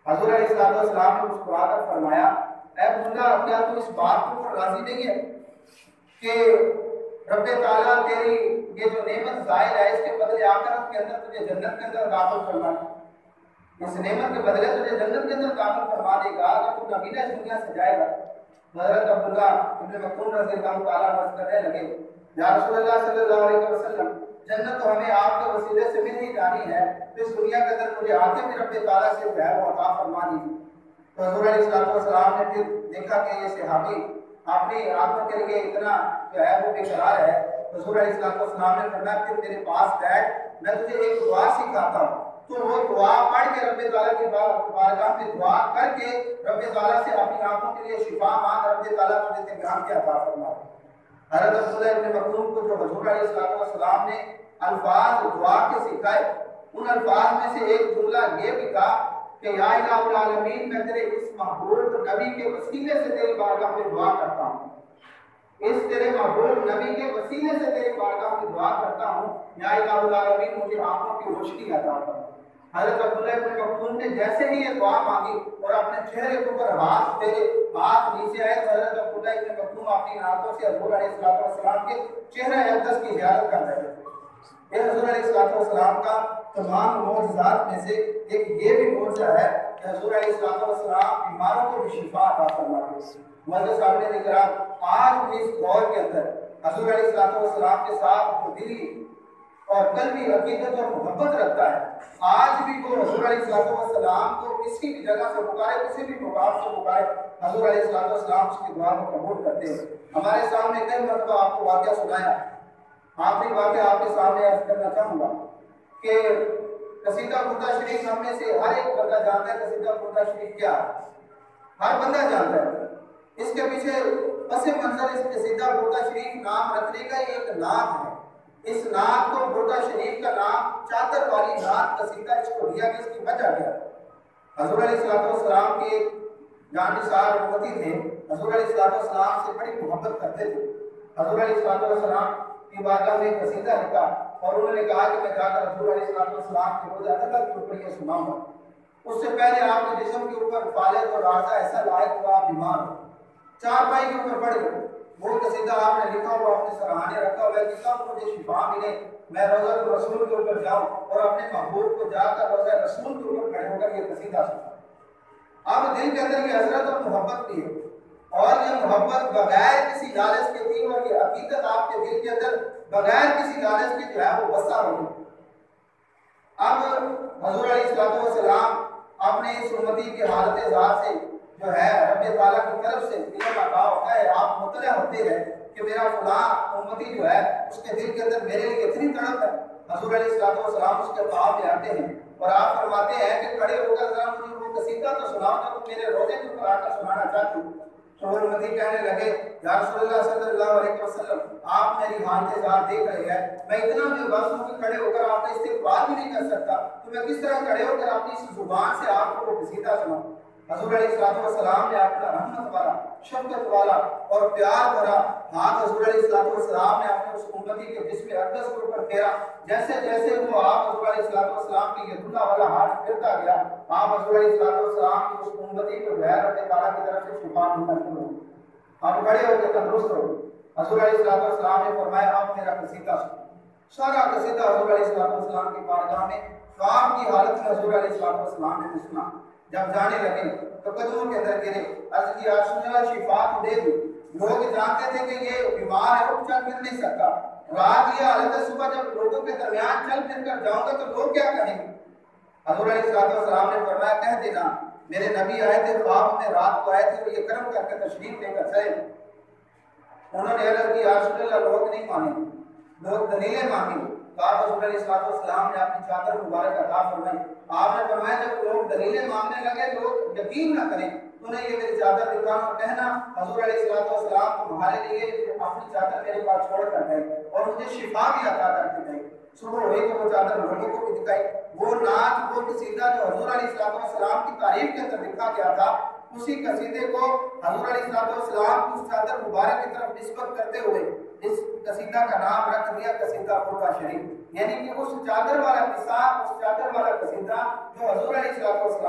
حضور علیہ السلام نے مسکرا کر فرمایا اے عبداللہ کیا تو اس بات پر راضی نہیں ہے کہ رب تعالیٰ تیری یہ جو نعمت ظاہر ہے اس کے بدلے آخرت کے اندر تجھے جنت کے اندر داخل فرما دے، اس نعمت کے بدلے تجھے جنت کے اندر داخل فرما دے گا اگر تو نبی اس دنیا سے جائے گا۔ حضرت عبداللہ ابن مکتوم رضی اللہ تعالیٰ عنہ کہنے لگے یا رسول اللہ صلی اللہ علیہ وسلم جنت تو ہمیں آپ کے وسیلے سے مل ہی جانی ہے، تو اس دنیا کے اندر مجھے آتے بھی رب تعالیٰ سے جو ہے وہ عطا فرما دیجیے۔ تو حضور علیہ السلام نے پھر دیکھا کہ یہ صحابی اپنی آنکھوں کے لیے اتنا جو ہے وہ بے قرار ہے، حضور علیہ السلام نے فرمایا پھر میرے پاس بیٹھ، میں تجھے ایک دعا سکھاتا ہوں، تو وہ دعا پڑھ کے رب تعالیٰ کی بارگاہ میں دعا کر کے رب تعالیٰ سے اپنی آنکھوں کے لیے شفا مانگ، رب تعالیٰ تجھے اطمینان کے عطا فرما۔ حضرت عبداللہ ابن مکتوم کو جو حضور علیہ السلام نے الفاظ دعا کے سکھائے، ان الفاظ میں سے ایک جملہ یہ بھی تھا کہ یا الہ العالمین میں تیرے اس محبوب نبی کے وسیلے سے تیری بارگاہ میں دعا کرتا ہوں، اس تیرے محبوب نبی کے وسیلے سے تیری بارگاہ میں دعا کرتا ہوں یا الہ العالمین مجھے آنکھوں کی روشنی عطا فرما۔ حضرت عبداللہ ابن مکتوم نے جیسے ہی یہ دعا مانگی اور اپنے چہرے کے اوپر ہاتھ پھیرے، ہاتھ نیچے آئے تو حضرت عبداللہ ابن مکتوم اپنی آنکھوں سے حضور علیہ السلام کے چہرے اقدس کی زیارت کر رہے تھے۔ یہ حضور علیہ السلام کا تمام معجزات میں سے ایک یہ بھی معجزہ ہے کہ حضور علیہ السلام بیماروں کو بھی شفا عطا فرماتے ہیں۔ معزز صاحب کرام، آج بھی اس دور کے اندر حضور علیہ السلام کے ساتھ جو دلی اور قلبی عقیدت اور محبت رکھتا ہے، آج بھی وہ حضور علیہ السلام کو کسی بھی جگہ سے پکارے، کسی بھی مقام سے پکارے، حضور علیہ السلام اس کی دعا کو قبول کرتے ہیں۔ ہمارے سامنے کئی مرتبہ آپ کو واقعہ سنایا، آخری واقعہ آپ کے سامنے عرض کرنا چاہوں گا کہ قصیدہ بردہ شریف ہم میں سے ہر ایک بندہ جانتا ہے قصیدہ بردہ شریف کیا ہے، ہر بندہ جانتا ہے۔ اس کے پیچھے پس منظر اس قصیدہ بردہ شریف نام رکھنے کا ایک نام ہے۔ اس نام کو بردہ شریف کا نام چادر والی نام قصیدہ اس کو دیا کہ اس کی وجہ کیا؟ حضور علیہ السلام کے جان نثار امتی تھے، حضور علیہ السلام سے بڑی محبت کرتے تھے۔ حضور علیہ السلام کی بارگاہ میں قصیدہ لکھا اور انہوں نے کہا کہ میں جا کر حضور علیہ السلام کے روزہ نظر کے اوپر یہ سناؤں گا۔ اس سے پہلے آپ کے جسم کے اوپر فالج اور راضہ ایسا لائق ہوا آپ بیمار ہو، چار پائی کے اوپر پڑ گئے، وہ قصیدہ آپ نے لکھا ہوا اپنے سراہانے رکھا ہوا ہے کہ کب مجھے شفا ملے میں روزہ رسول کے اوپر جاؤں اور اپنے محبوب کو جا کر روزہ رسول کے اوپر کھڑے ہو کر یہ قصیدہ سنا۔ اب دل کے اندر یہ حسرت اور محبت بھی ہے، اور یہ محبت بغیر کسی لالچ کے تھی، اور یہ عقیدت آپ کے دل کے اندر بغیر کسی لالچ کے جو ہے وہ بسا ہوگی۔ اب حضور علیہ السلام اپنے اس امتی کی حالت ذات سے جو ہے رب تعالیٰ کی طرف سے علم عطا ہوتا ہے، آپ مطلع ہوتے ہیں کہ میرا فلاں امتی جو ہے اس کے دل کے اندر میرے لیے اتنی تڑپ ہے۔ حضور علیہ السلام اس کے پاس میں آتے ہیں اور آپ فرماتے ہیں کہ کھڑے ہو کر ذرا مجھے وہ قصیدہ تو سناؤ جو تم میرے روزے کے اوپر آ کر سنانا چاہتے ہو۔ تو وہ امتی کہنے لگے یا رسول اللہ صلی اللہ علیہ وسلم آپ میری حالت ذات دیکھ رہے ہیں، میں اتنا بے بس ہوں کہ کھڑے ہو کر آپ کا استقبال بھی نہیں کر سکتا، تو میں کس طرح کھڑے ہو کر اپنی اس زبان سے آپ کو وہ قصیدہ سناؤں۔ حضور علیہ السلام نے اپنا رحمت والا، شفقت والا اور پیار بھرا ہاتھ حضور علیہ السلام نے اپنے اس امتی کے جسم اقدس کے اوپر پھیرا۔ جیسے جیسے وہ آپ حضور علیہ السلام کی یہ دلہ والا ہاتھ پھرتا گیا، آپ حضور علیہ السلام کی اس امتی کو جو ہے رب تعالیٰ کی طرف سے شفا ملنا شروع ہو، آپ کھڑے ہو کے تندرست ہو۔ حضور علیہ السلام نے فرمایا آپ میرا قصیدہ سنو۔ سارا قصیدہ حضور علیہ السلام کی بارگاہ میں خواب کی حالت میں حضور علیہ السلام نے سنا۔ جب جانے لگے تو قدموں کے اندر گرے، عرض کیا رسول اللہ شفا تو دے دو۔ لوگ جانتے تھے کہ یہ بیمار ہے، اٹھ چل پھر نہیں سکتا، رات یہ حالت ہے، صبح جب لوگوں کے درمیان چل پھر کر جاؤں گا تو لوگ کیا کہیں گے؟ حضور علیہ السلام نے فرمایا کہہ دینا میرے نبی آئے تھے خواب میں رات کو آئے تھے اور یہ کرم کر کے تشریف لے کر چلے۔ انہوں نے عرض کی یا رسول اللہ لوگ نہیں مانیں، لوگ دلیلیں مانگیں۔ آپ حضور علیہ السلام نے اپنی چادر مبارک عطا فرمائی۔ آپ نے فرمایا جب لوگ دلیلیں مانگنے لگے لوگ یقین نہ کریں تو انہیں یہ میری چادر دکھانا اور کہنا حضور علیہ السلام تمہارے لیے اپنی چادر میرے پاس چھوڑ کر گئے اور مجھے شفا بھی عطا کر کے گئے۔ صبح ہوئی تو وہ چادر لوگوں کو بھی دکھائی، وہ نعت وہ قصیدہ جو حضور علیہ السلام کی تعریف کے اندر لکھا گیا تھا، اسی قصیدے کو حضور علیہ السلام کی اس چادر مبارک کی طرف نسبت کرتے ہوئے اس قصیدہ کا نام رکھ دیا قصیدہ بردہ شریف، یعنی کہ اس چادر والا قصہ، اس چادر والا قصیدہ جو حضور علیہ